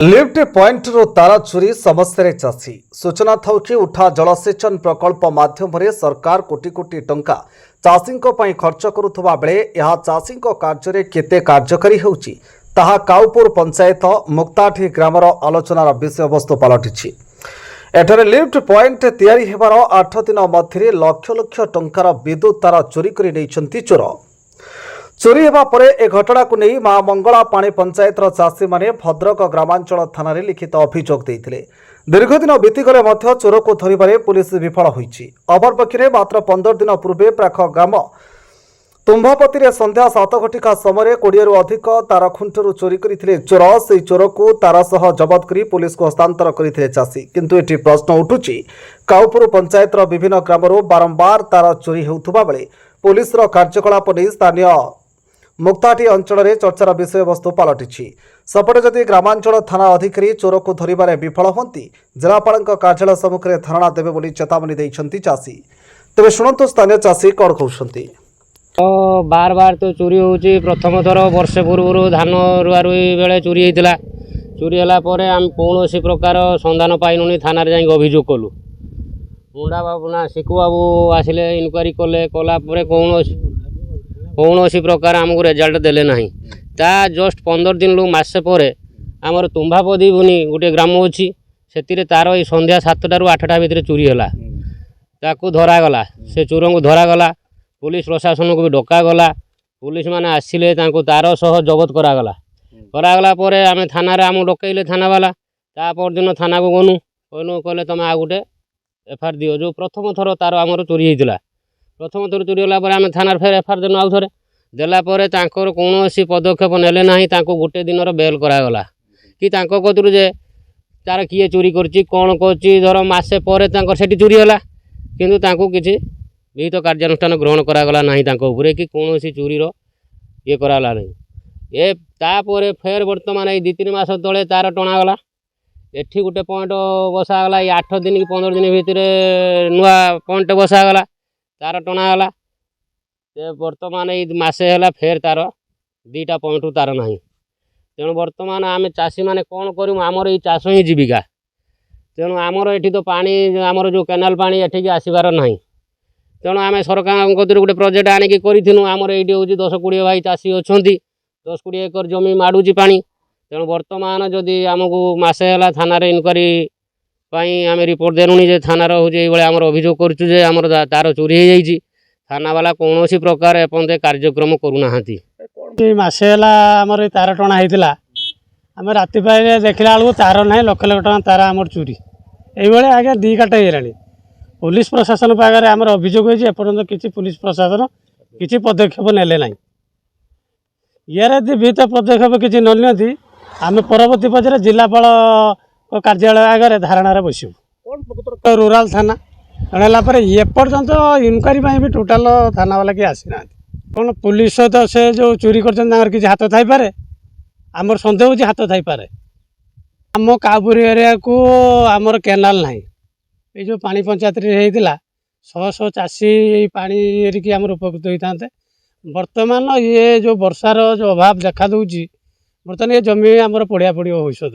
Lift point रो तारा चोरी समस्या चाषी सूचना था कि उठा जलसेचन प्रकल्प माध्यम सरकार कोटी कोटी टंका चाषी खर्च करुवा बेले यह चाषी कार्य केते कार्यकारी होउची ताहा काउपुर पंचायत मुक्ताठी ग्रामर आलोचनार विषयवस्तु पलटि एठारे लिफ्ट पॉइंट तैयारी हेबार 8 दिन मध्य लक्ष लक्ष टंकार विद्युत तार चोरी कर नहीं चोर चोरी हेबा परे ए घटना को नहीं मां मंगला पानी पंचायतर चाषी माने भद्रक ग्रामांचल थाना रे लिखित अभियोग देइथिले। दीर्घ दिन बीतीगले मध्य चोर को धरिबारे पुलिस विफल होईछि। अपरपक्षे मात्र 15 दिन पूर्वे प्राख ग्राम तुम्भापति रे संध्या 7 घटिका समय 20 रु अधिक तार खुंटरू चोरी करिथिले चोर। सेही चोर को तार सह जबत करी पुलिस को हस्तांतर करिथिले चाषी। किंतु एटी प्रश्न उठुछि काउपुर पंचायतर विभिन्न ग्रामरो बारंबार तार चोरी हेउथुबा बेले पुलिस रो कार्यकलाप नै स्थानीय मुक्ताठी अंचल में चर्चार विषय वस्तु पलटि सपटे जदि ग्रामांचल थाना अधिकारी चोर को धरवे विफल होती जिलापाल कार्यालय सम्मुखें धारणा देवे बोली चेतावनी देइछंती चाषी। तेज शुणु स्थानीय चाषी कौन कहते बार बार तो चोरी होची। प्रथम थर वर्ष पूर्व धान रुआ रुई बेले चोरी होता चोरी है आम कौन प्रकार संधान पाइलुनी थाना जा अभियोग कलु मुंडा बाबू ना शिकु बाबू आसिले इनक्वारी कले कलापर कौन प्रकार आमको रेजल्ट देले ना ता जस्ट 15 दिन लु मसे पर आमर तुम्भापदी बुनी गोटे ग्राम अच्छी से तार ये संध्या 7टा रु 8टा भितर चोरी है ताकू धरागला से चोर को धरागला पुलिस प्रशासन को भी डकागला पुलिस माने आसिले तार सह जबत करागला आम थाना आम डकैले थाना वाला ता परदिन थाना को गनु कहनु कहले तुम आ गोटे एफआईआर दियो जो प्रथम थर तार आमर चोरी होता प्रथम थर चोरी होला आम थाना फेर एफआईआर देनु आउ थे देलापर कौन पदक्षेप नेले ना गोटे दिन बेल करागला कि कतरू जे तार किए चोरी करची कौन कर धर मसे पर से चोरी है किंतु किसी विहित कार्यानुष्ठान ग्रहण करागला ना कि कौन चोरीर ये कराला नहीं ए तापर फेर बर्तमान ये 2-3 मास तले तार टणागला एठी गोटे पॉइंट बसागला ये 8 दिन कि 15 दिन भितर नुआ पॉइंट बसागला तार टणागला बर्तमान ये मसे है फेर तार 2टा पॉइंट तार ना तेणु बर्तमान आम चाषी मैंने कौन करूँ आमर ये चाष ही जीविका तेणु आमर ये तो पानी आमर जो केनाल पानी एठिक आसबार ना तेणु आम सरकार गोटे प्रोजेक्ट आणिकी करूँ आमर ये हूँ 10-20 भाई चाषी अच्छा 10-20 एकर जमी माड़ुची पानी तेणु बर्तमान जदि आमको मसे है थाना इनक्वारी आम रिपोर्ट देनुनी जे थानार हूँ ये आम अभियोग करुचे आमर तार चोरी हो जाइए थाना वाला कौन प्रकार एपंते कार्यक्रम करूना मसे आमर तार टणा होता आम राति पाइले देखला बेलू तार ना लक्ष लक्ष टका तार आमर चोरी ये आगे 2 काट होगा पुलिस प्रशासन पाखे आमर अभियोग होपर्यंत किसी पुलिस प्रशासन किसी पदक्षेप नेले ना यार यदि विहित पदक्षेप किसी ननियंती आम परवर्ती पर्यायर जिलापाल कार्यालय आगे धारणा बसबू रूराल थाना जनाला एपर्यंत इनक्वारी भी टोटाल थाना वाला किए आसी ना कौन पुलिस तो से जो चोरी कर किसी हाथ थी आमर सन्देह हो हाथ थी आम काउपुर एरिया को आमर केनाल ना ये जो पानी पंचायत होता 100 चाषी पानी आमर उपकृत होता बर्तमान ये जो वर्षार जो अभाव देखा दूची बर्तमान ये जमी आमर पड़िया पड़ो भविष्य